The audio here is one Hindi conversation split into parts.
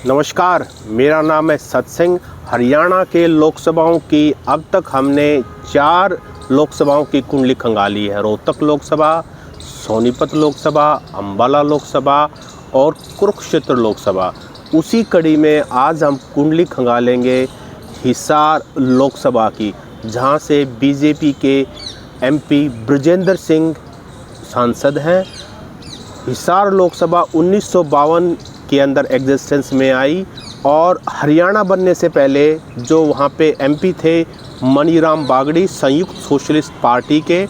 नमस्कार, मेरा नाम है सत्सिंह। हरियाणा के लोकसभाओं की अब तक हमने 4 लोकसभाओं की कुंडली खंगाली है। रोहतक लोकसभा, सोनीपत लोकसभा, अम्बाला लोकसभा और कुरुक्षेत्र लोकसभा। उसी कड़ी में आज हम कुंडली खंगालेंगे हिसार लोकसभा की, जहां से बीजेपी के एमपी बृजेंद्र सिंह सांसद हैं। हिसार लोकसभा 1952 के अंदर एग्जिस्टेंस में आई और हरियाणा बनने से पहले जो वहाँ पे एमपी थे मनीराम बागड़ी संयुक्त सोशलिस्ट पार्टी के,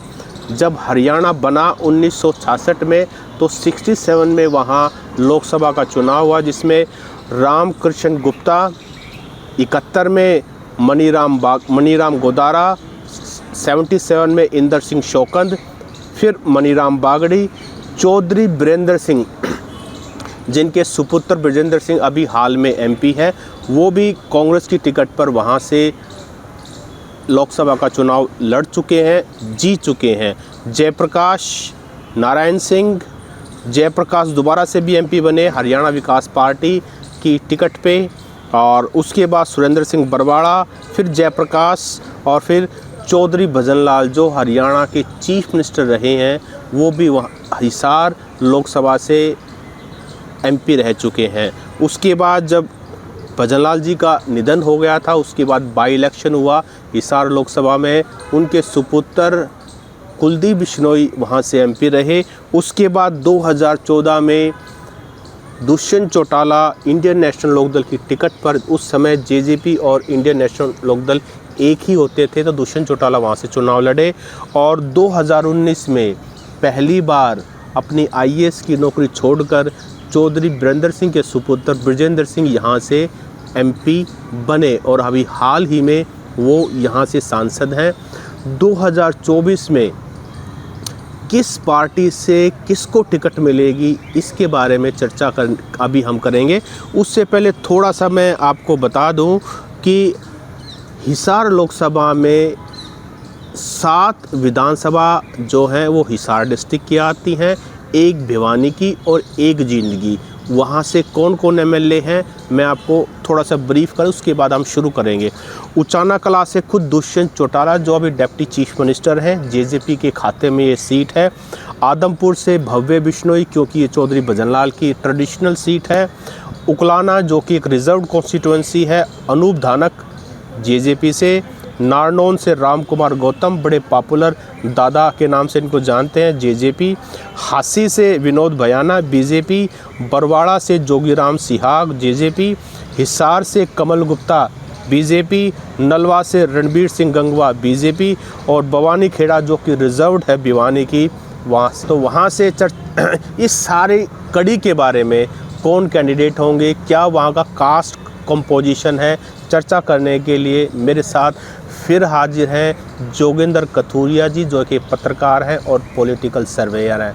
जब हरियाणा बना 1966 में तो 67 में वहाँ लोकसभा का चुनाव हुआ, जिसमें रामकृष्ण गुप्ता, 71 में मनीराम गोदारा, 77 में इंदर सिंह शौकंद, फिर मनीराम बागड़ी, चौधरी बीरेंद्र सिंह जिनके सुपुत्र बृजेंद्र सिंह अभी हाल में एमपी है, वो भी कांग्रेस की टिकट पर वहाँ से लोकसभा का चुनाव लड़ चुके हैं, जीत चुके हैं। जयप्रकाश नारायण सिंह, जयप्रकाश दोबारा से भी एमपी बने हरियाणा विकास पार्टी की टिकट पे, और उसके बाद सुरेंद्र सिंह बरवाड़ा, फिर जयप्रकाश और फिर चौधरी भजनलाल जो हरियाणा के चीफ मिनिस्टर रहे हैं, वो भी हिसार लोकसभा से एमपी रह चुके हैं। उसके बाद जब भजनलाल जी का निधन हो गया था, उसके बाद बाई इलेक्शन हुआ हिसार लोकसभा में, उनके सुपुत्र कुलदीप बिश्नोई वहाँ से एमपी रहे। उसके बाद 2014 में दुष्यंत चौटाला इंडियन नेशनल लोकदल की टिकट पर, उस समय जेजेपी और इंडियन नेशनल लोकदल एक ही होते थे, तो दुष्यंत चौटाला वहाँ से चुनाव लड़े और 2019 में पहली बार अपनी आईएएस की नौकरी छोड़कर चौधरी बीरेंद्र सिंह के सुपुत्र बृजेंद्र सिंह यहाँ से एमपी बने और अभी हाल ही में वो यहाँ से सांसद हैं। 2024 में किस पार्टी से किसको टिकट मिलेगी, इसके बारे में चर्चा अभी हम करेंगे। उससे पहले थोड़ा सा मैं आपको बता दूं कि हिसार लोकसभा में 7 विधानसभा जो हैं वो हिसार डिस्ट्रिक्ट की आती हैं, 1 भिवानी की और 1 जींदगी। वहाँ से कौन कौन एमएलए हैं मैं आपको थोड़ा सा ब्रीफ करूँ, उसके बाद हम शुरू करेंगे। उचाना कला से खुद दुष्यंत चौटाला जो अभी डिप्टी चीफ मिनिस्टर हैं, जेजेपी के खाते में ये सीट है। आदमपुर से भव्य बिश्नोई, क्योंकि ये चौधरी भजनलाल की ट्रेडिशनल सीट है। उकलाना जो कि एक रिजर्व कॉन्स्टिट्यूंसी है, अनूप धानक जेजेपी से। नारनौन से राम कुमार गौतम, बड़े पॉपुलर दादा के नाम से इनको जानते हैं, जेजेपी। हासी से विनोद भयाना, बीजेपी। बरवाड़ा से जोगीराम सिहाग, जेजेपी। हिसार से कमल गुप्ता, बीजेपी। नलवा से रणबीर सिंह गंगवा, बीजेपी। और भवानी खेड़ा जो कि रिजर्व्ड है भिवानी की, वहाँ से इस सारी कड़ी के बारे में कौन कैंडिडेट होंगे, क्या वहाँ का कास्ट कंपोजिशन है, चर्चा करने के लिए मेरे साथ फिर हाजिर हैं जोगेंद्र कथुरिया जी, जो कि पत्रकार हैं और पॉलिटिकल सर्वेयर हैं।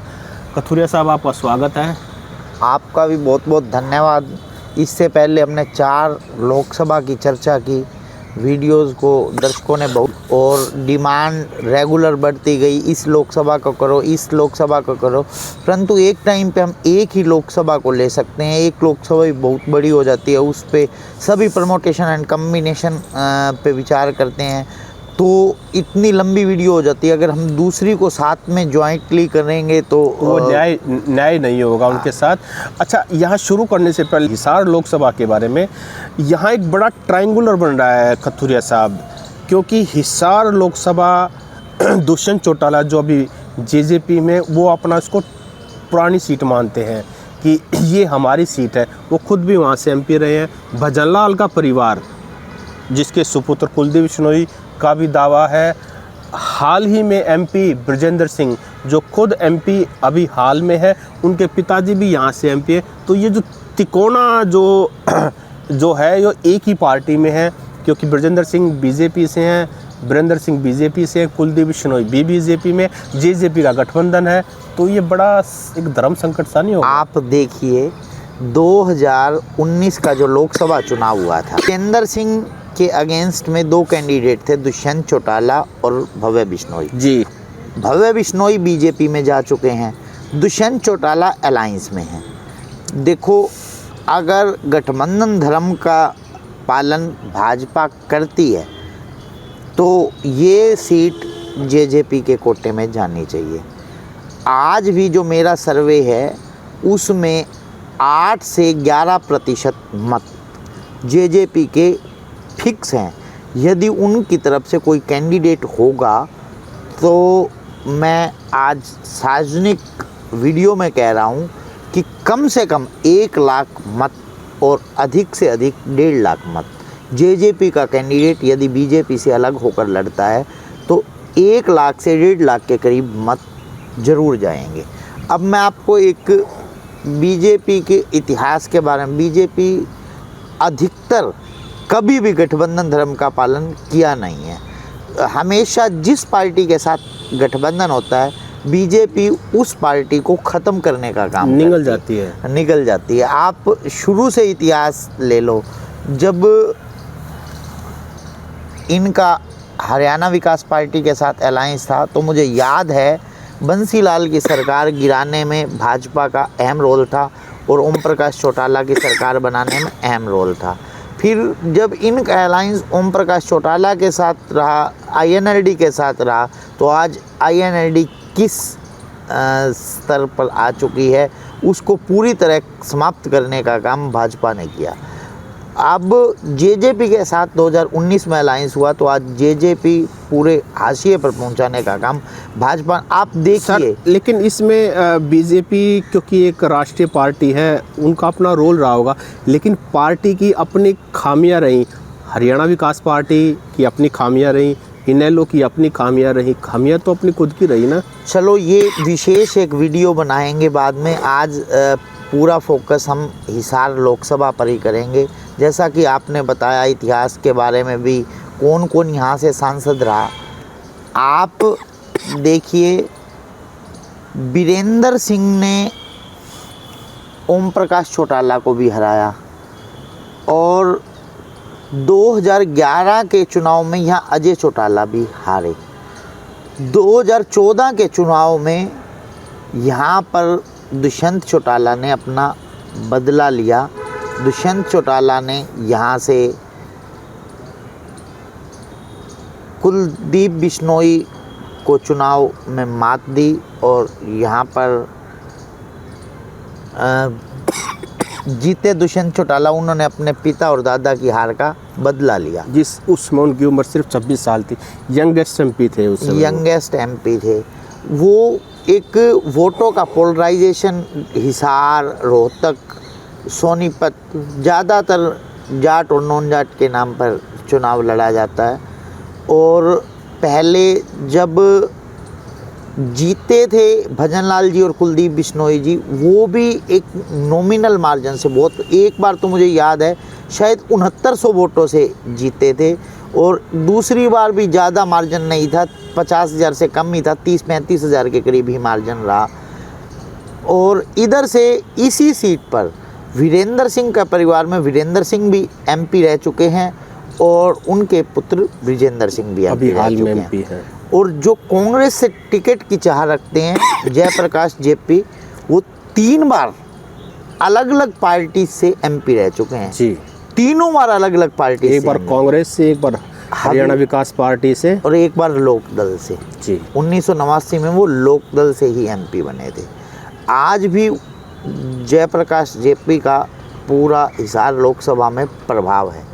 कथुरिया साहब, आपका स्वागत है। आपका भी बहुत बहुत धन्यवाद। इससे पहले हमने 4 लोकसभा की चर्चा की, वीडियोस को दर्शकों ने बहुत, और डिमांड रेगुलर बढ़ती गई, इस लोकसभा को करो, इस लोकसभा को करो, परंतु एक टाइम पे हम एक ही लोकसभा को ले सकते हैं। एक लोकसभा भी बहुत बड़ी हो जाती है, उस पे सभी परमोटेशन एंड कम्बिनेशन पे विचार करते हैं, तो इतनी लंबी वीडियो हो जाती है। अगर हम दूसरी को साथ में जॉइंटली करेंगे तो वो न्याय नहीं होगा उनके साथ। अच्छा, यहाँ शुरू करने से पहले हिसार लोकसभा के बारे में, यहाँ एक बड़ा ट्रायंगुलर बन रहा है कथुरिया साहब, क्योंकि हिसार लोकसभा दुष्यंत चौटाला जो अभी जेजेपी में, वो अपना इसको पुरानी सीट मानते हैं कि ये हमारी सीट है। वो खुद भी वहाँ से एमपी रहे हैं। भजनलाल का परिवार जिसके सुपुत्र कुलदीप बिश्नोई का भी दावा है। हाल ही में एमपी बृजेंद्र सिंह जो खुद एमपी अभी हाल में है, उनके पिताजी भी यहाँ से एमपी है। तो ये जो तिकोना जो है ये एक ही पार्टी में है, क्योंकि बृजेंद्र सिंह बीजेपी से हैं, बीरेंद्र सिंह बीजेपी से, कुलदीप बिश्नोई भी बीजेपी में, जेजेपी का गठबंधन है। तो ये बड़ा एक धर्म संकट सा नहीं होगा? आप देखिए 2019 का जो लोकसभा चुनाव हुआ था, बृजेंद्र सिंह के अगेंस्ट में 2 कैंडिडेट थे, दुष्यंत चौटाला और भव्य बिश्नोई जी। भव्य बिश्नोई बीजेपी में जा चुके हैं, दुष्यंत चौटाला अलायंस में हैं। देखो, अगर गठबंधन धर्म का पालन भाजपा करती है तो ये सीट जेजेपी के कोटे में जानी चाहिए। आज भी जो मेरा सर्वे है उसमें 8 से 11% मत जेजेपी के फिक्स हैं। यदि उनकी तरफ से कोई कैंडिडेट होगा तो मैं आज सार्वजनिक वीडियो में कह रहा हूँ कि कम से कम 1 लाख मत और अधिक से अधिक 1.5 लाख मत जेजेपी का कैंडिडेट यदि बीजेपी से अलग होकर लड़ता है तो 1 लाख से 1.5 लाख के करीब मत जरूर जाएंगे। अब मैं आपको एक बीजेपी के इतिहास के बारे में, बीजेपी अधिकतर कभी भी गठबंधन धर्म का पालन किया नहीं है। हमेशा जिस पार्टी के साथ गठबंधन होता है बीजेपी उस पार्टी को ख़त्म करने का काम निगल जाती है। आप शुरू से इतिहास ले लो, जब इनका हरियाणा विकास पार्टी के साथ अलायंस था तो मुझे याद है बंसीलाल की सरकार गिराने में भाजपा का अहम रोल था और ओम प्रकाश चौटाला की सरकार बनाने में अहम रोल था। फिर जब इनका अलायंस ओम प्रकाश चौटाला के साथ रहा, आईएनएलडी के साथ रहा, तो आज आईएनएलडी किस स्तर पर आ चुकी है उसको पूरी तरह समाप्त करने का काम भाजपा ने किया। अब जेजेपी के साथ 2019 में अलायंस हुआ तो आज जेजेपी पूरे हाशिए पर पहुंचाने का काम भाजपा, आप देखिए। लेकिन इसमें बीजेपी क्योंकि एक राष्ट्रीय पार्टी है उनका अपना रोल रहा होगा, लेकिन पार्टी की अपनी खामियां रहीं। हरियाणा विकास पार्टी की अपनी खामियां रहीं, इनेलो की अपनी खामियां रहीं। खामियां तो अपनी खुद की रही ना। चलो ये विशेष एक वीडियो बनाएंगे बाद में। आज पूरा फोकस हम हिसार लोकसभा पर ही करेंगे। जैसा कि आपने बताया इतिहास के बारे में भी, कौन कौन यहाँ से सांसद रहा। आप देखिए वीरेंद्र सिंह ने ओम प्रकाश चौटाला को भी हराया और 2011 के चुनाव में यहाँ अजय चौटाला भी हारे। 2014 के चुनाव में यहाँ पर दुष्यंत चौटाला ने अपना बदला लिया। दुष्यंत चौटाला ने यहाँ से कुलदीप बिश्नोई को चुनाव में मात दी और यहाँ पर जीते दुष्यंत चौटाला। उन्होंने अपने पिता और दादा की हार का बदला लिया। उसमें उनकी उम्र सिर्फ 26 साल थी। यंगेस्ट एमपी थे उस समय। यंगेस्ट एमपी थे वो। एक वोटों का पोलराइजेशन हिसार, रोहतक, सोनीपत, ज़्यादातर जाट और नॉन जाट के नाम पर चुनाव लड़ा जाता है। और पहले जब जीते थे भजनलाल जी और कुलदीप बिश्नोई जी, वो भी एक नॉमिनल मार्जिन से बहुत, एक बार तो मुझे याद है शायद 6900 वोटों से जीते थे और दूसरी बार भी ज़्यादा मार्जिन नहीं था, 50,000 से कम ही था, 30-35 हज़ार के करीब ही मार्जिन रहा। और इधर से इसी सीट पर वीरेंद्र सिंह का परिवार में वीरेंद्र सिंह भी एमपी रह चुके हैं और उनके पुत्र ब्रिजेंद्र सिंह भी अभी हाल में एमपी हैं। और जो कांग्रेस से टिकट की चाह रखते हैं जयप्रकाश जेपी, वो 3 बार अलग अलग पार्टी से एमपी रह चुके हैं जी। तीनों बार अलग अलग पार्टी से, एक बार कांग्रेस से, एक बार हरियाणा विकास पार्टी से और एक बार लोकदल से जी। 1989 में वो लोकदल से ही एमपी बने थे। आज भी जयप्रकाश जेपी का पूरा हिसार लोकसभा में प्रभाव है।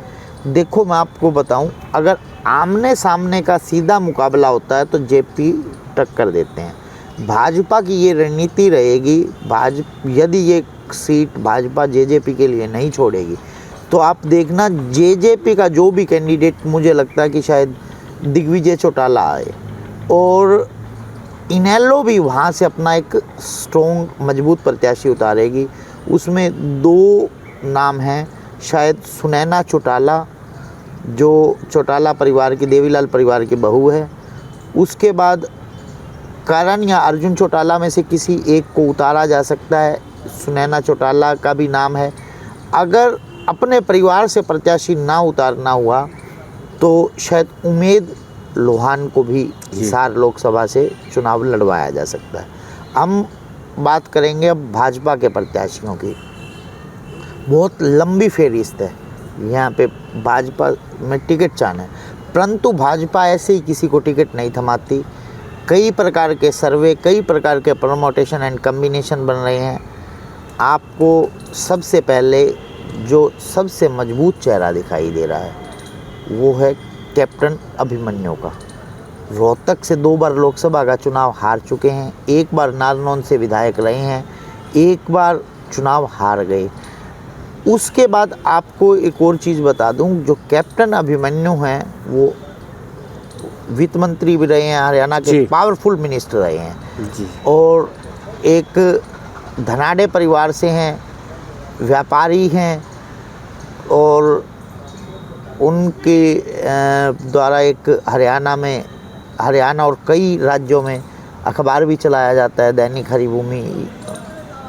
देखो मैं आपको बताऊं, अगर आमने सामने का सीधा मुकाबला होता है तो जेपी टक्कर देते हैं। भाजपा की ये रणनीति रहेगी, यदि ये सीट भाजपा जेजेपी के लिए नहीं छोड़ेगी तो आप देखना जेजेपी का जो भी कैंडिडेट, मुझे लगता है कि शायद दिग्विजय चौटाला आए और इनेलो भी वहाँ से अपना एक स्ट्रॉन्ग मजबूत प्रत्याशी उतारेगी। उसमें 2 नाम हैं, शायद सुनैना चौटाला जो चौटाला परिवार की, देवीलाल परिवार की बहू है, उसके बाद करण या अर्जुन चौटाला में से किसी एक को उतारा जा सकता है। सुनैना चौटाला का भी नाम है। अगर अपने परिवार से प्रत्याशी ना उतारना हुआ तो शायद उमेद लोहान को भी हिसार लोकसभा से चुनाव लड़वाया जा सकता है। हम बात करेंगे अब भाजपा के प्रत्याशियों की। बहुत लंबी फेरिस्त है यहाँ पे भाजपा में टिकट चाहना है, परंतु भाजपा ऐसे ही किसी को टिकट नहीं थमाती। कई प्रकार के सर्वे, कई प्रकार के प्रमोटेशन एंड कम्बिनेशन बन रहे हैं। आपको सबसे पहले जो सबसे मजबूत चेहरा दिखाई दे रहा है वो है कैप्टन अभिमन्यु का। रोहतक से 2 बार लोकसभा का चुनाव हार चुके हैं, 1 बार नारनौल से विधायक रहे हैं, 1 बार चुनाव हार गए। उसके बाद आपको एक और चीज़ बता दूं, जो कैप्टन अभिमन्यु हैं वो वित्त मंत्री भी रहे हैं, हरियाणा के पावरफुल मिनिस्टर रहे हैं जी। और एक धनाढ़े परिवार से हैं, व्यापारी हैं और उनके द्वारा एक हरियाणा और कई राज्यों में अखबार भी चलाया जाता है, दैनिक हरिभूमि,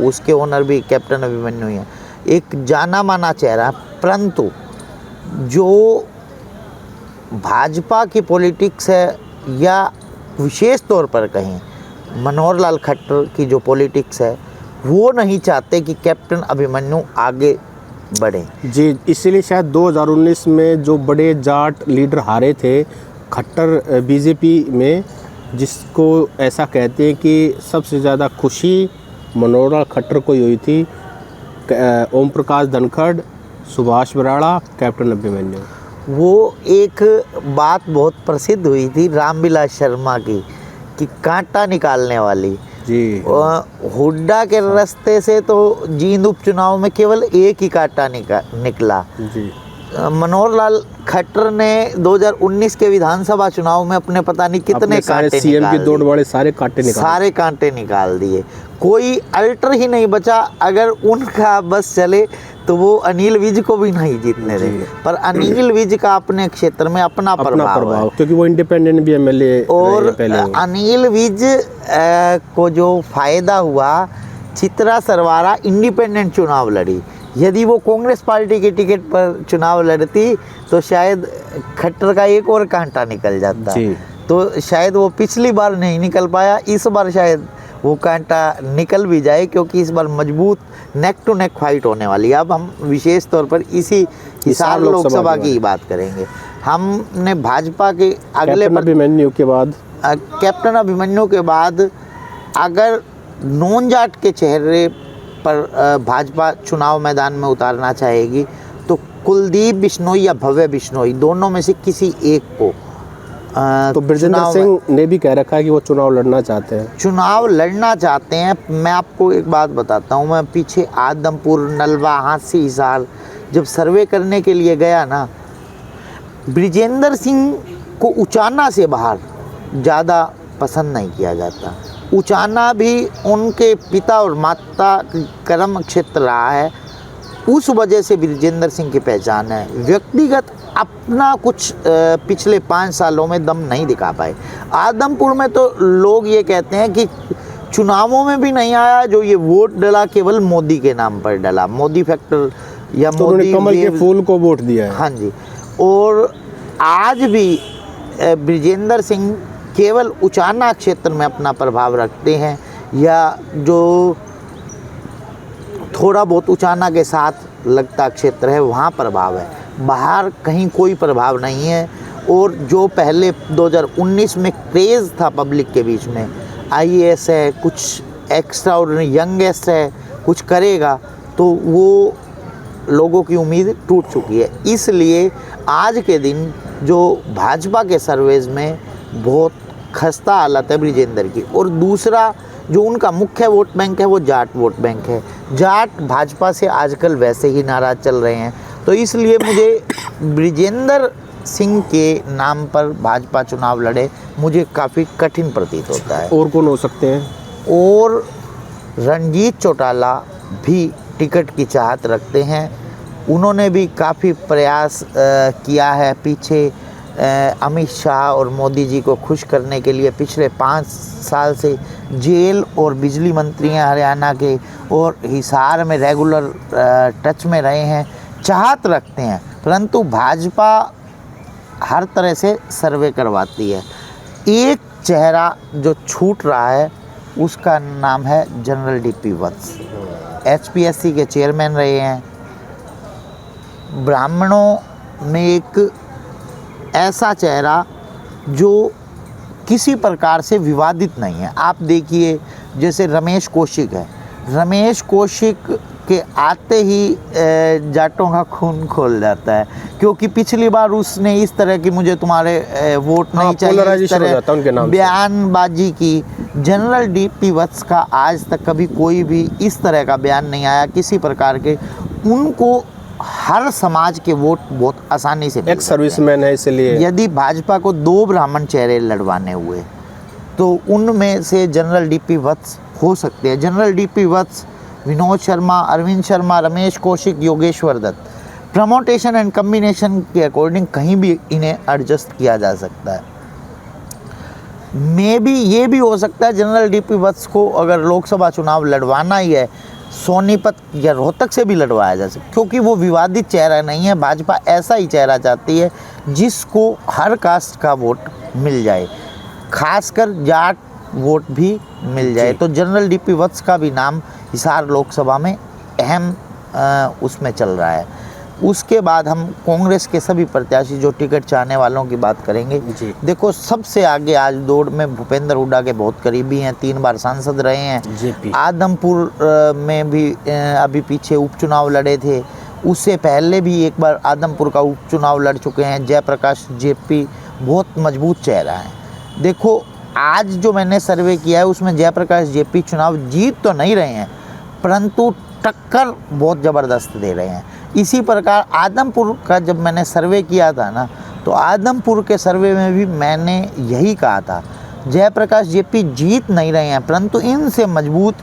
उसके ओनर भी कैप्टन अभिमन्यु हैं। एक जाना माना चेहरा, परंतु जो भाजपा की पॉलिटिक्स है या विशेष तौर पर कहें मनोहर लाल खट्टर की जो पॉलिटिक्स है, वो नहीं चाहते कि कैप्टन अभिमन्यु आगे बढ़े। जी, इसीलिए शायद 2019 में जो बड़े जाट लीडर हारे थे खट्टर बीजेपी में, जिसको ऐसा कहते हैं कि सबसे ज़्यादा खुशी मनोहर लाल खट्टर को हुई थी। ओम प्रकाश धनखड़, सुभाष बराड़ा, कैप्टन अभिमन्यु। वो एक बात बहुत प्रसिद्ध हुई थी रामविलास शर्मा की कि कांटा निकालने वाली जी। हुड्डा के रास्ते से तो जींद उपचुनाव में केवल एक ही कांटा निकला जी। मनोहर लाल खट्टर ने 2019 के विधानसभा चुनाव में अपने पता नहीं कितने कांटे सीएम की दौड़ वाले सारे कांटे निकाल दिए। कोई अल्टर ही नहीं बचा। अगर उनका बस चले तो वो अनिल विज को भी नहीं जीतने देंगे। पर अनिल विज का अपने क्षेत्र में अपना प्रभाव है, क्योंकि वो इंडिपेंडेंट भी एमएलए और अनिल विज को जो फायदा हुआ, चित्रा सरवारा इंडिपेंडेंट चुनाव लड़ी। यदि वो कांग्रेस पार्टी के टिकट पर चुनाव लड़ती तो शायद खट्टर का एक और कांटा निकल जाता। तो शायद वो पिछली बार नहीं निकल पाया, इस बार शायद वो कांटा निकल भी जाए, क्योंकि इस बार मजबूत नेक टू नेक फाइट होने वाली है। अब हम विशेष तौर पर इसी हिसार लोकसभा की बात करेंगे। हमने भाजपा के अगले कैप्टन अभिमन्यु के बाद अगर नॉन जाट के चेहरे पर भाजपा चुनाव मैदान में उतारना चाहेगी तो कुलदीप बिश्नोई या भव्य बिश्नोई, दोनों में से किसी एक को तो ब्रजेंद्र सिंह ने भी कह रखा है कि वो चुनाव लड़ना चाहते हैं। मैं आपको एक बात बताता हूँ, मैं पीछे आदमपुर, नलवा, हांसी, हिसार जब सर्वे करने के लिए गया ना, ब्रजेंद्र सिंह को उचाना से बाहर ज़्यादा पसंद नहीं किया जाता। उचाना भी उनके पिता और माता कर्म क्षेत्र रहा है, उस वजह से ब्रजेंद्र सिंह की पहचान है। व्यक्तिगत अपना कुछ पिछले 5 सालों में दम नहीं दिखा पाए। आदमपुर में तो लोग ये कहते हैं कि चुनावों में भी नहीं आया, जो ये वोट डला केवल मोदी के नाम पर डला, मोदी फैक्टर या तो मोदी कमल के फूल को वोट दिया है। हाँ जी। और आज भी ब्रजेंद्र सिंह केवल उचाना क्षेत्र में अपना प्रभाव रखते हैं, या जो थोड़ा बहुत उचाना के साथ लगता क्षेत्र है वहाँ प्रभाव है, बाहर कहीं कोई प्रभाव नहीं है। और जो पहले 2019 में क्रेज़ था पब्लिक के बीच में, आईएएस है, कुछ एक्स्ट्रा ऑर्डिनरी यंगेस्ट है, कुछ करेगा, तो वो लोगों की उम्मीद टूट चुकी है। इसलिए आज के दिन जो भाजपा के सर्वेज में बहुत खस्ता हालत है ब्रजेंद्र की। और दूसरा जो उनका मुख्य वोट बैंक है वो जाट वोट बैंक है। जाट भाजपा से आजकल वैसे ही नाराज़ चल रहे हैं, तो इसलिए मुझे ब्रजेंद्र सिंह के नाम पर भाजपा चुनाव लड़े मुझे काफ़ी कठिन प्रतीत होता है। और कौन हो सकते हैं? और रणजीत चौटाला भी टिकट की चाहत रखते हैं। उन्होंने भी काफ़ी प्रयास किया है पीछे अमित शाह और मोदी जी को खुश करने के लिए। पिछले 5 साल से जेल और बिजली मंत्री हैं हरियाणा के, और हिसार में रेगुलर टच में रहे हैं, चाहत रखते हैं। परंतु भाजपा हर तरह से सर्वे करवाती है। एक चेहरा जो छूट रहा है उसका नाम है जनरल डीपी वत्स। एचपीएससी के चेयरमैन रहे हैं, ब्राह्मणों में एक ऐसा चेहरा जो किसी प्रकार से विवादित नहीं है। आप देखिए जैसे रमेश कौशिक है, रमेश कौशिक के आते ही जाटों का खून खोल जाता है, क्योंकि पिछली बार उसने इस तरह की मुझे तुम्हारे वोट नहीं चाहिए इस तरह बयानबाजी की। जनरल डीपी वत्स का आज तक कभी कोई भी इस तरह का बयान नहीं आया किसी प्रकार के। उनको हर समाज के वोट बहुत आसानी से एक सर्विसमैन है, इसलिए यदि भाजपा को 2 ब्राह्मण चेहरे लड़वाने हुए तो उनमें से जनरल डीपी वत्स हो सकते हैं। General DP Vats, Vinod Sharma, Arvind Sharma, Ramesh Kaushik, Yogeshwar Dutt, promotion and combination के अकॉर्डिंग कहीं भी इन्हें एडजस्ट किया जा सकता है। मे बी ये भी हो सकता है जनरल डीपी वत्स को अगर लोकसभा चुनाव लड़वाना ही है, सोनीपत या रोहतक से भी लड़वाया जा सकता, क्योंकि वो विवादित चेहरा नहीं है। भाजपा ऐसा ही चेहरा चाहती है जिसको हर कास्ट का वोट मिल जाए, खासकर जाट वोट भी मिल जाए। तो जनरल डीपी वत्स का भी नाम हिसार लोकसभा में अहम उसमें चल रहा है। उसके बाद हम कांग्रेस के सभी प्रत्याशी जो टिकट चाहने वालों की बात करेंगे। देखो सबसे आगे आज दौड़ में भूपेंद्र हुड्डा के बहुत करीबी हैं, 3 बार सांसद रहे हैं। आदमपुर में भी अभी पीछे उपचुनाव लड़े थे, उससे पहले भी एक बार आदमपुर का उपचुनाव लड़ चुके हैं। जयप्रकाश जेपी बहुत मजबूत चेहरा है। देखो आज जो मैंने सर्वे किया है उसमें जयप्रकाश जेपी चुनाव जीत तो नहीं रहे हैं, परंतु टक्कर बहुत ज़बरदस्त दे रहे हैं। इसी प्रकार आदमपुर का जब मैंने सर्वे किया था ना, तो आदमपुर के सर्वे में भी मैंने यही कहा था, जयप्रकाश जेपी जीत नहीं रहे हैं, परंतु इनसे मजबूत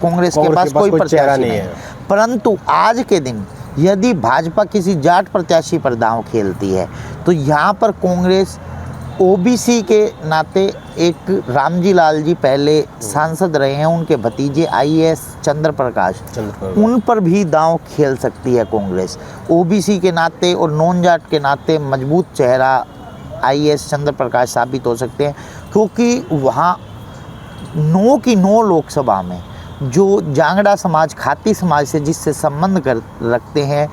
कांग्रेस के पास कोई प्रत्याशी नहीं है। परंतु आज के दिन यदि भाजपा किसी जाट प्रत्याशी पर दांव खेलती है तो यहाँ पर कांग्रेस ओबीसी के नाते एक रामजी लाल जी पहले सांसद रहे हैं, उनके भतीजे आईएएस चंद्र प्रकाश, उन पर भी दांव खेल सकती है कांग्रेस। ओबीसी के नाते और नॉन जाट के नाते मजबूत चेहरा आईएएस चंद्र प्रकाश साबित हो सकते हैं, क्योंकि वहाँ 9 की 9 लोकसभा में जो जांगड़ा समाज, खाती समाज से जिससे संबंध रखते हैं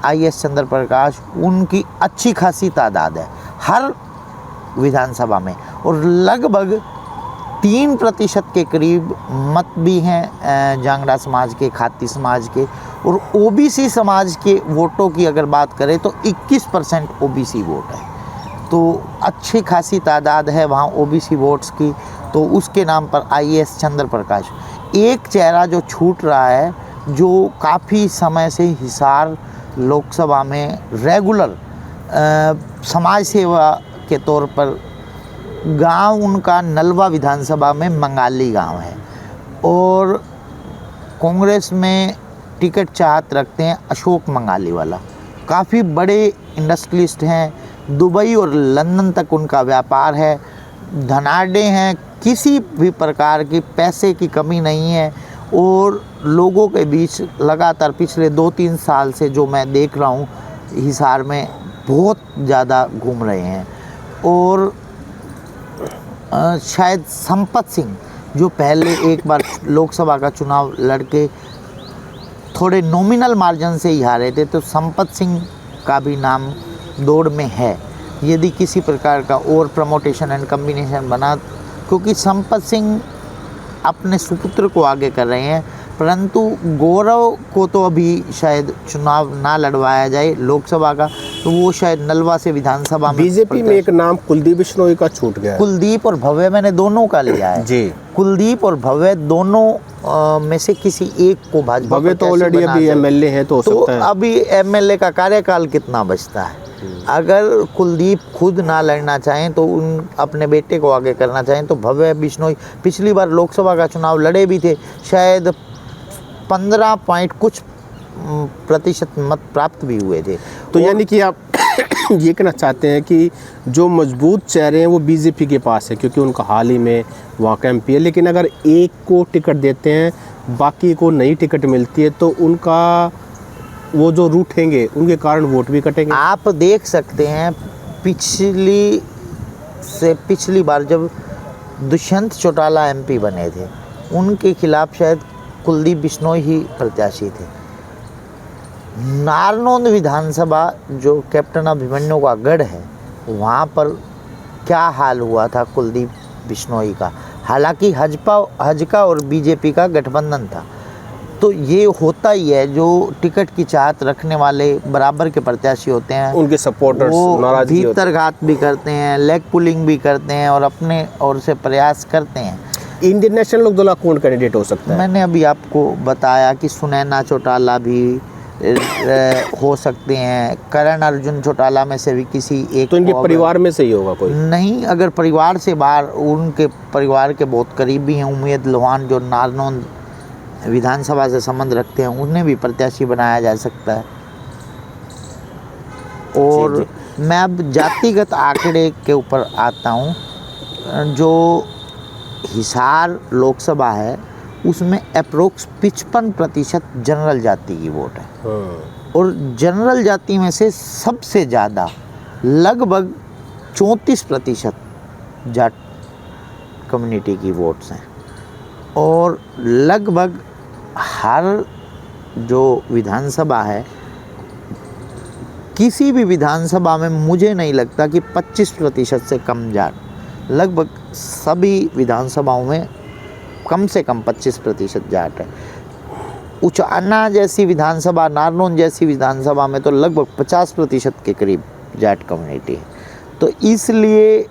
आईएएस चंद्र प्रकाश, उनकी अच्छी खासी तादाद है हर विधानसभा में, और लगभग 3% के करीब मत भी हैं जांगड़ा समाज के, खाती समाज के। और ओबीसी समाज के वोटों की अगर बात करें तो 21% ओबीसी वोट है, तो अच्छी खासी तादाद है वहाँ ओबीसी वोट्स की। तो उसके नाम पर आईएएस चंद्र प्रकाश एक चेहरा जो छूट रहा है, जो काफ़ी समय से हिसार लोकसभा में रेगुलर समाज सेवा के तौर पर, गांव उनका नलवा विधानसभा में मंगाली गांव है, और कांग्रेस में टिकट चाहत रखते हैं अशोक मंगाली वाला। काफ़ी बड़े इंडस्ट्रियलिस्ट हैं, दुबई और लंदन तक उनका व्यापार है, धनाढ़ हैं, किसी भी प्रकार की पैसे की कमी नहीं है, और लोगों के बीच लगातार पिछले 2-3 साल से जो मैं देख रहा हूँ हिसार में बहुत ज़्यादा घूम रहे हैं। और शायद संपत सिंह जो पहले एक बार लोकसभा का चुनाव लड़के थोड़े नॉमिनल मार्जिन से ही हारे थे, तो संपत सिंह का भी नाम दौड़ में है यदि किसी प्रकार का और प्रमोटेशन एंड कम्बिनेशन बना, क्योंकि संपत सिंह अपने सुपुत्र को आगे कर रहे हैं। परंतु गौरव को तो अभी शायद चुनाव ना लड़वाया जाए लोकसभा का, तो वो शायद नलवा से विधानसभा में। बीजेपी में एक नाम कुलदीप बिश्नोई का छूट गया है। कुलदीप और भव्य मैंने दोनों का लिया है जी। कुलदीप और भव्य दोनों में से किसी एक को भाजपा, भव्य तो ऑलरेडी अभी एमएलए है, तो हो सकता है। अभी एमएलए का कार्यकाल कितना बचता है? अगर कुलदीप खुद ना लड़ना चाहें तो उन अपने बेटे को आगे करना चाहें तो भव्य बिश्नोई पिछली बार लोकसभा का चुनाव लड़े भी थे, शायद 15 पॉइंट कुछ % मत प्राप्त भी हुए थे। तो यानी कि आप ये कहना चाहते हैं कि जो मजबूत चेहरे हैं वो बीजेपी के पास है, क्योंकि उनका हाल ही में वहाँ का एमपी है। लेकिन अगर एक को टिकट देते हैं, बाकी को नई टिकट मिलती है, तो उनका वो जो रूठेंगे उनके कारण वोट भी कटेंगे। आप देख सकते हैं पिछली बार जब दुष्यंत चौटाला एमपी बने थे, उनके खिलाफ शायद कुलदीप बिश्नोई ही प्रत्याशी थे। नारनौंद विधानसभा जो कैप्टन अभिमन्यु का गढ़ है, वहाँ पर क्या हाल हुआ था कुलदीप बिश्नोई का। हालांकि हजका और बीजेपी का गठबंधन था, तो ये होता ही है, जो टिकट की चाहत रखने वाले बराबर के प्रत्याशी होते हैं, उनके सपोर्टर्स वो नाराजगी होती है। भीतरघात भी करते हैं, लेग पुलिंग भी करते हैं और अपने ओर से प्रयास करते हैं। इंडियन नेशनल लोक दल कौन कैंडिडेट हो सकता है? मैंने अभी आपको बताया कि सुनैना चौटाला भी हो सकते हैं, करण अर्जुन चौटाला में से भी किसी एक तो इनके को परिवार में से ही होगा कोई? नहीं, अगर परिवार से बाहर, उनके परिवार के बहुत करीबी हैं, उम्मीद लोहान जो नारनौंद विधानसभा से संबंध रखते हैं, उन्हें भी प्रत्याशी बनाया जा सकता है। और जी। मैं अब जातिगत आंकड़े के ऊपर आता हूँ। जो हिसार लोकसभा है उसमें अप्रोक्स 55% जनरल जाति की वोट है, और जनरल जाति में से सबसे ज़्यादा लगभग 34% जाट कम्युनिटी की वोट्स हैं। और लगभग हर जो विधानसभा है, किसी भी विधानसभा में मुझे नहीं लगता कि 25% से कम जाट, लगभग सभी विधानसभाओं में कम से कम 25% जाट है। उचाना जैसी विधानसभा, नारनौंद जैसी विधानसभा में तो लगभग 50% के करीब जाट कम्युनिटी है। तो इसलिए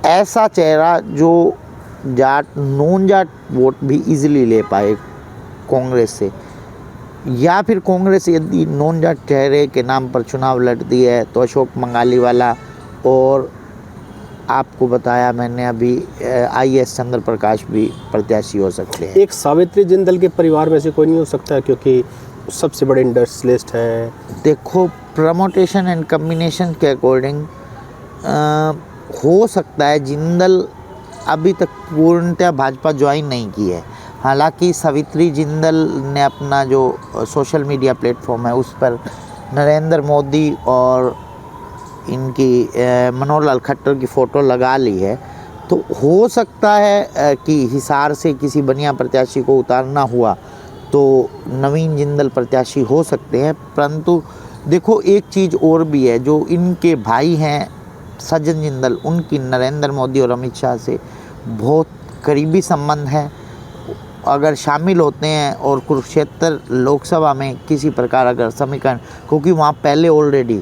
ऐसा चेहरा जो जाट, नॉन जाट वोट भी इजीली ले पाए कांग्रेस से, या फिर कांग्रेस यदि नॉन जाट चेहरे के नाम पर चुनाव लड़ती है तो अशोक मंगालीवाला, और आपको बताया मैंने अभी IAS चंद्र प्रकाश भी प्रत्याशी हो सकते हैं। एक सावित्री जिंदल के परिवार में से कोई नहीं हो सकता, क्योंकि सबसे बड़े इंडस्ट्रियलिस्ट हैं। देखो, प्रमोटेशन एंड कम्बिनेशन के अकॉर्डिंग हो सकता है। जिंदल अभी तक पूर्णतः भाजपा ज्वाइन नहीं की है। हालांकि सावित्री जिंदल ने अपना जो सोशल मीडिया प्लेटफॉर्म है उस पर नरेंद्र मोदी और इनकी मनोहर लाल खट्टर की फ़ोटो लगा ली है। तो हो सकता है कि हिसार से किसी बनिया प्रत्याशी को उतारना हुआ तो नवीन जिंदल प्रत्याशी हो सकते हैं। परंतु देखो, एक चीज़ और भी है, जो इनके भाई हैं सज्जन जिंदल, उनकी नरेंद्र मोदी और अमित शाह से बहुत करीबी संबंध है। अगर शामिल होते हैं और कुरुक्षेत्र लोकसभा में किसी प्रकार अगर समीकरण, क्योंकि वहाँ पहले ऑलरेडी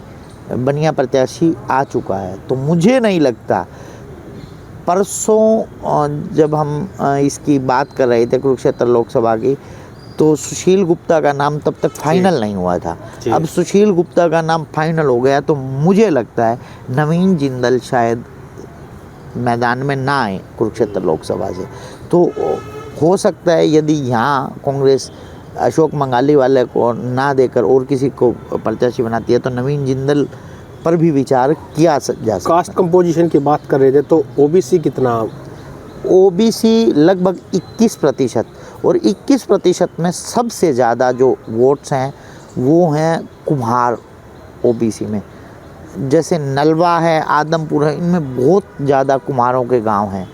बनिया प्रत्याशी आ चुका है, तो मुझे नहीं लगता। परसों जब हम इसकी बात कर रहे थे कुरुक्षेत्र लोकसभा की, तो सुशील गुप्ता का नाम तब तक फाइनल नहीं हुआ था। अब सुशील गुप्ता का नाम फाइनल हो गया, तो मुझे लगता है नवीन जिंदल शायद मैदान में ना आए कुरुक्षेत्र लोकसभा से। तो हो सकता है यदि यहाँ कांग्रेस अशोक मंगाली वाले को ना देकर और किसी को प्रत्याशी बनाती है, तो नवीन जिंदल पर भी विचार किया जा सकता है। कास्ट कंपोजिशन की बात कर रहे थे, तो OBC कितना? OBC लगभग 21%, और 21% में सबसे ज़्यादा जो वोट्स हैं वो हैं कुम्हार OBC में। जैसे नलवा है, आदमपुर है, इनमें बहुत ज़्यादा कुम्हारों के गांव हैं।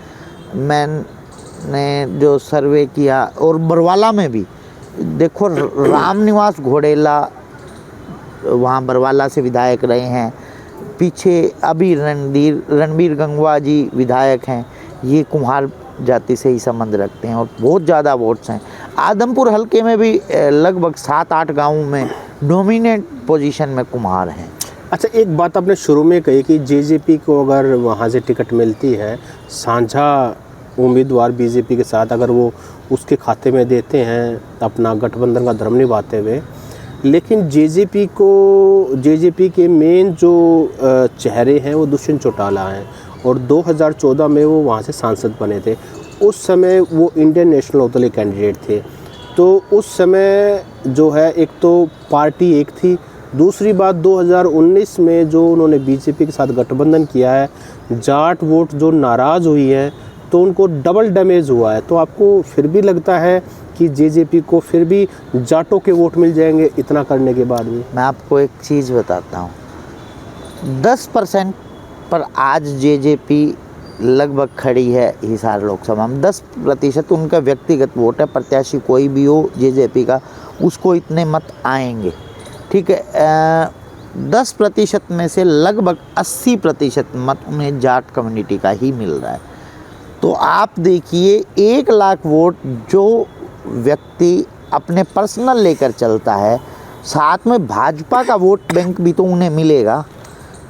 मैंने जो सर्वे किया, और बरवाला में भी देखो, रामनिवास घोड़ेला वहाँ बरवाला से विधायक रहे हैं। पीछे अभी रणबीर गंगवा जी विधायक हैं, ये कुम्हार जाति से ही संबंध रखते हैं और बहुत ज़्यादा वोट्स हैं। आदमपुर हलके में भी लगभग 7-8 गाँवों में डोमिनेट पोजीशन में कुम्हार हैं। अच्छा, एक बात आपने शुरू में कही कि JJP को अगर वहाँ से टिकट मिलती है, साझा उम्मीदवार BJP के साथ, अगर वो उसके खाते में देते हैं अपना गठबंधन का धर्म निभाते हुए, लेकिन JJP के मेन जो चेहरे हैं वो दुष्यंत चौटाला हैं, और 2014 में वो वहाँ से सांसद बने थे। उस समय वो इंडियन नेशनल लोक दल के कैंडिडेट थे। तो उस समय जो है, एक तो पार्टी एक थी, दूसरी बात 2019 में जो उन्होंने BJP के साथ गठबंधन किया है, जाट वोट जो नाराज़ हुई है, तो उनको डबल डैमेज हुआ है। तो आपको फिर भी लगता है कि JJP को फिर भी जाटों के वोट मिल जाएंगे इतना करने के बाद भी? मैं आपको एक चीज़ बताता हूँ, 10% पर आज JJP लगभग खड़ी है हिसार लोकसभा में। 10% उनका व्यक्तिगत वोट है, प्रत्याशी कोई भी हो JJP का, उसको इतने मत आएंगे, ठीक है। 10% में से लगभग 80% मत उन्हें जाट कम्युनिटी का ही मिल रहा है। तो आप देखिए 1 लाख वोट जो व्यक्ति अपने पर्सनल लेकर चलता है, साथ में भाजपा का वोट बैंक भी तो उन्हें मिलेगा।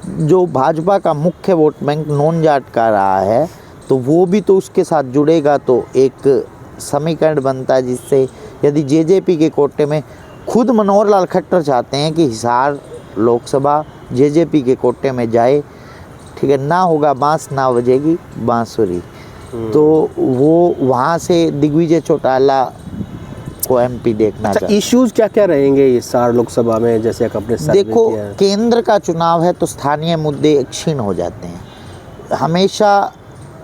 जो भाजपा का मुख्य वोट बैंक नॉन जाट का रहा है तो वो भी तो उसके साथ जुड़ेगा, तो एक समीकरण बनता है जिससे यदि जेजेपी के कोटे में खुद मनोहर लाल खट्टर चाहते हैं कि हिसार लोकसभा जेजेपी के कोटे में जाए, ठीक है, ना होगा बांस ना बजेगी बांसुरी, तो वो वहाँ से दिग्विजय चौटाला को एमपी देखना अच्छा, इश्यूज क्या क्या रहेंगे हिसार लोकसभा में, जैसे कि अपने सर्वे देखो किया है? केंद्र का चुनाव है तो स्थानीय मुद्दे क्षीण हो जाते हैं। हमेशा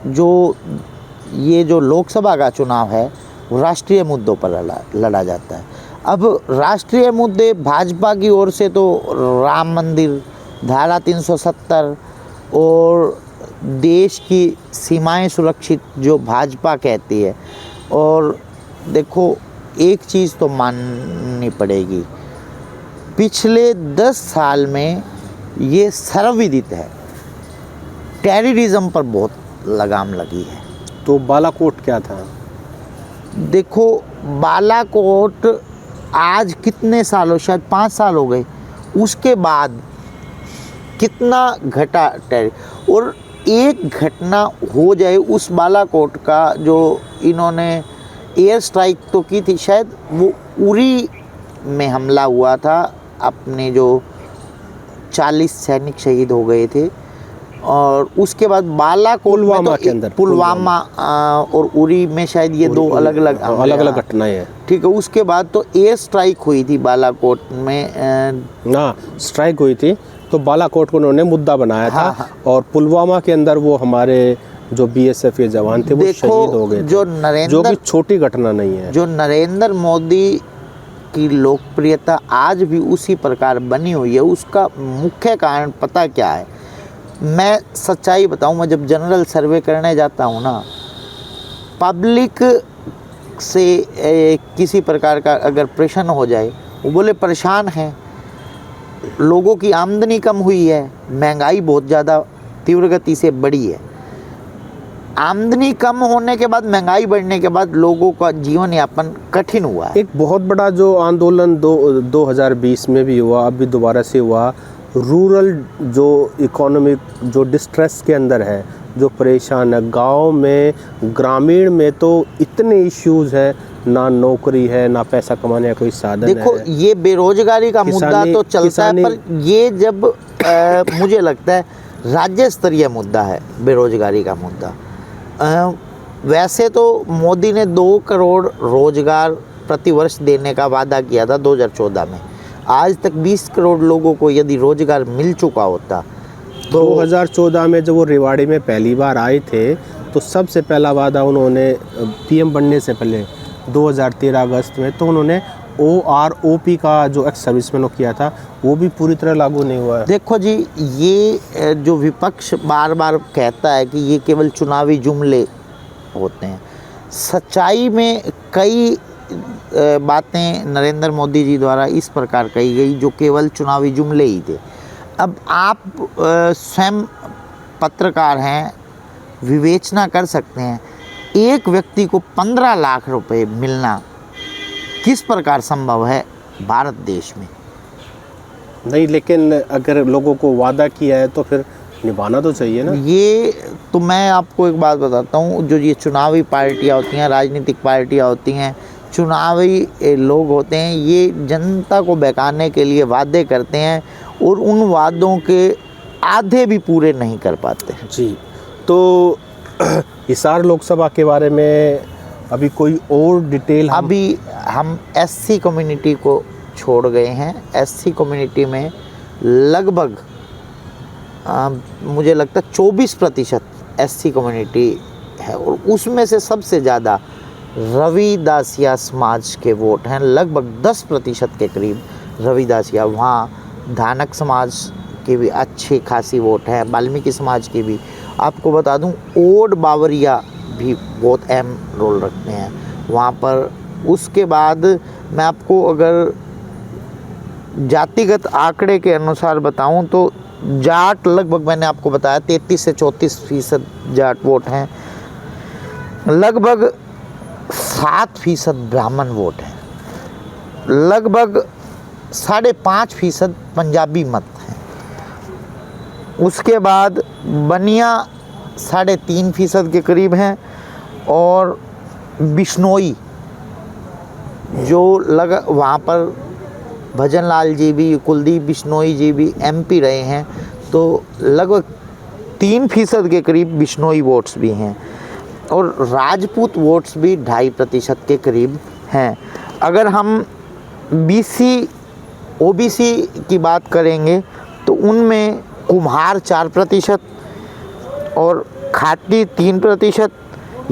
जो लोकसभा का चुनाव है वो राष्ट्रीय मुद्दों पर लड़ा जाता है। अब राष्ट्रीय मुद्दे भाजपा की ओर से तो राम मंदिर, धारा 370 और देश की सीमाएं सुरक्षित जो भाजपा कहती है। और देखो एक चीज़ तो माननी पड़ेगी, पिछले 10 साल में ये सर्वविदित है, टेररिज्म पर बहुत लगाम लगी है। तो बालाकोट क्या था? देखो बालाकोट आज कितने सालों, शायद 5 साल हो गए, उसके बाद कितना घटा टेरर। और एक घटना हो जाए उस बालाकोट का, जो इन्होंने एयर स्ट्राइक तो की थी, शायद वो उरी में हमला हुआ था, अपने जो 40 सैनिक शहीद हो गए थे। और उसके बाद बालाकोट पुलवामा के अंदर, पुलवामा और उरी में शायद ये दो अलग अलग घटनाएं हैं, ठीक है। उसके बाद तो एयर स्ट्राइक हुई थी बालाकोट में, ना स्ट्राइक हुई थी, तो बालाकोट को उन्होंने मुद्दा बनाया था। हाँ। और पुलवामा के अंदर वो हमारे जो बीएसएफ के जवान थे वो शहीद हो गए थे, जो कि छोटी घटना नहीं है। जो नरेंद्र मोदी की लोकप्रियता आज भी उसी प्रकार बनी हुई है, उसका मुख्य कारण पता क्या है? मैं सच्चाई बताऊं, मैं जब जनरल सर्वे करने जाता हूं ना, पब्लिक से किसी प्रकार का अगर प्रश्न हो जाए, वो बोले परेशान हैं, लोगों की आमदनी कम हुई है, महंगाई बहुत ज़्यादा तीव्र गति से बढ़ी है। आमदनी कम होने के बाद, महंगाई बढ़ने के बाद लोगों का जीवन यापन कठिन हुआ है। एक बहुत बड़ा जो आंदोलन 2020 में भी हुआ, अब भी दोबारा से हुआ, रूरल जो इकोनॉमिक जो डिस्ट्रेस के अंदर है, जो परेशान है गांव में, ग्रामीण में तो इतने इश्यूज हैं, ना नौकरी है, ना पैसा कमाने का कोई साधन है। देखो ये बेरोजगारी का मुद्दा तो चलता है, पर ये जब मुझे लगता है राज्य स्तरीय मुद्दा है बेरोजगारी का मुद्दा। वैसे तो मोदी ने 2 करोड़ रोजगार प्रतिवर्ष देने का वादा किया था 2014 में। आज तक 20 करोड़ लोगों को यदि रोजगार मिल चुका होता तो 2014 में जब वो रेवाड़ी में पहली बार आए थे तो सबसे पहला वादा उन्होंने पीएम बनने से पहले 2013 अगस्त में, तो उन्होंने OROP का जो एक्स सर्विसमैनों किया था वो भी पूरी तरह लागू नहीं हुआ है। देखो जी, ये जो विपक्ष बार बार कहता है कि ये केवल चुनावी जुमले होते हैं, सच्चाई में कई बातें नरेंद्र मोदी जी द्वारा इस प्रकार कही गई जो केवल चुनावी जुमले ही थे। अब आप स्वयं पत्रकार हैं, विवेचना कर सकते हैं, एक व्यक्ति को 15 लाख रुपए मिलना किस प्रकार संभव है भारत देश में? नहीं, लेकिन अगर लोगों को वादा किया है तो फिर निभाना तो चाहिए ना। ये तो मैं आपको एक बात बताता हूँ, जो ये चुनावी पार्टियाँ होती हैं, राजनीतिक पार्टियाँ होती हैं, चुनावी लोग होते हैं, ये जनता को बहकाने के लिए वादे करते हैं और उन वादों के आधे भी पूरे नहीं कर पाते। जी, तो हिसार लोकसभा के बारे में अभी कोई और डिटेल अभी हम एससी कम्युनिटी को छोड़ गए हैं। एससी कम्युनिटी में लगभग मुझे लगता है 24% एससी कम्युनिटी है और उसमें से सबसे ज़्यादा रविदासिया समाज के वोट हैं, लगभग 10% के करीब रविदासिया। वहाँ धानक समाज के भी अच्छी खासी वोट है, वाल्मीकि समाज की भी। आपको बता दूं ओड बावरिया भी बहुत अहम रोल रखते हैं वहाँ पर। उसके बाद मैं आपको अगर जातिगत आंकड़े के अनुसार बताऊं तो जाट लगभग मैंने आपको बताया 33 से 34% जाट वोट हैं, लगभग 7% ब्राह्मण वोट हैं, लगभग 5.5% पंजाबी मत हैं। उसके बाद बनिया 3.5% के करीब हैं और बिश्नोई जो वहाँ पर भजन लाल जी भी, कुलदीप बिश्नोई जी भी MP रहे हैं, तो लगभग 3% के करीब बिश्नोई वोट्स भी हैं और राजपूत वोट्स भी 2.5% के करीब हैं। अगर हम BC OBC की बात करेंगे तो उनमें कुम्हार 4% और खाटी 3%,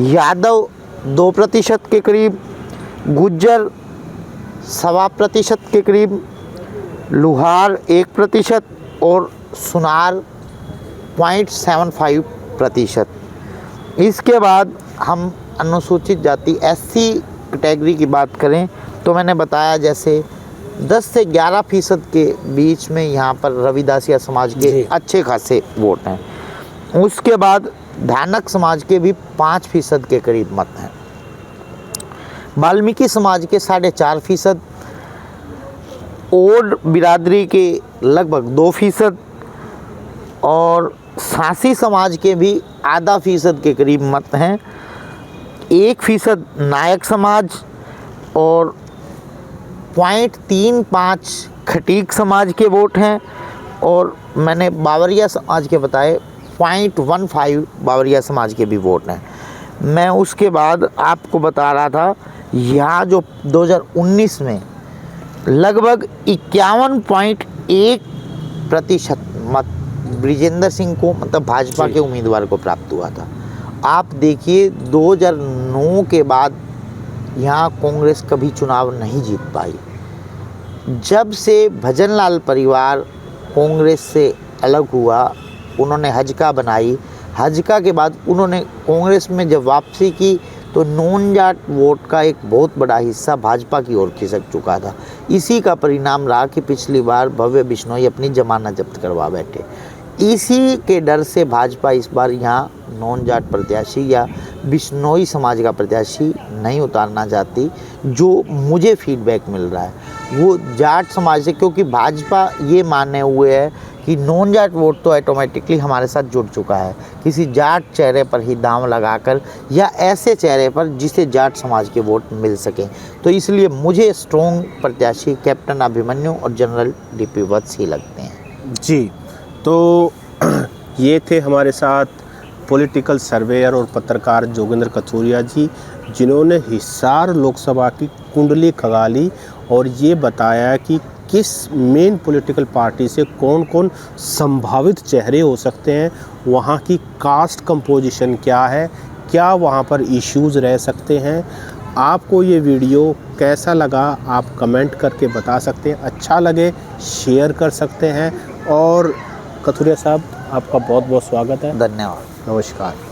यादव 2% के करीब, गुज्जर 1.25% के करीब, लुहार 1% और सुनार 0.75%। इसके बाद हम अनुसूचित जाति SC कैटेगरी की बात करें तो मैंने बताया जैसे 10 से 11% के बीच में यहाँ पर रविदासिया समाज के अच्छे खासे वोट हैं। उसके बाद धानक समाज के भी 5% के करीब मत हैं। वाल्मीकि समाज के 4.5%, ओड बिरादरी के लगभग 2% और सांसी समाज के भी 0.5% के करीब मत हैं। 1% नायक समाज और 0.35 खटीक समाज के वोट हैं और मैंने बावरिया समाज के बताए 0.15 बावरिया समाज के भी वोट हैं। मैं उसके बाद आपको बता रहा था यहाँ जो 2019 में लगभग 51.1% मत ब्रिजेंद्र सिंह को मतलब भाजपा के उम्मीदवार को प्राप्त हुआ था। आप देखिए 2009 के बाद यहाँ कांग्रेस कभी चुनाव नहीं जीत पाई। जब से भजनलाल परिवार कांग्रेस से अलग हुआ, उन्होंने हजका बनाई, हजका के बाद उन्होंने कांग्रेस में जब वापसी की तो नॉन जाट वोट का एक बहुत बड़ा हिस्सा भाजपा की ओर खिसक चुका था। इसी का परिणाम रहा कि पिछली बार भव्य बिश्नोई अपनी जमानत जब्त करवा बैठे। इसी के डर से भाजपा इस बार यहाँ नॉन जाट प्रत्याशी या बिश्नोई समाज का प्रत्याशी नहीं उतारना चाहती। जो मुझे फीडबैक मिल रहा है वो जाट समाज से, क्योंकि भाजपा ये माने हुए है कि नॉन जाट वोट तो ऑटोमेटिकली हमारे साथ जुड़ चुका है, किसी जाट चेहरे पर ही दांव लगाकर या ऐसे चेहरे पर जिसे जाट समाज के वोट मिल सकें। तो इसलिए मुझे स्ट्रॉन्ग प्रत्याशी कैप्टन अभिमन्यु और जनरल DP वत्स ही लगते हैं। जी, तो ये थे हमारे साथ पॉलिटिकल सर्वेयर और पत्रकार जोगिंद्र कथुरिया जी, जिन्होंने हिसार लोकसभा की कुंडली खंगाली और ये बताया कि किस मेन पॉलिटिकल पार्टी से कौन कौन संभावित चेहरे हो सकते हैं, वहाँ की कास्ट कंपोजिशन क्या है, क्या वहाँ पर इश्यूज़ रह सकते हैं। आपको ये वीडियो कैसा लगा आप कमेंट करके बता सकते हैं, अच्छा लगे शेयर कर सकते हैं। और कथुरिया साहब आपका बहुत बहुत स्वागत है। धन्यवाद। नमस्कार।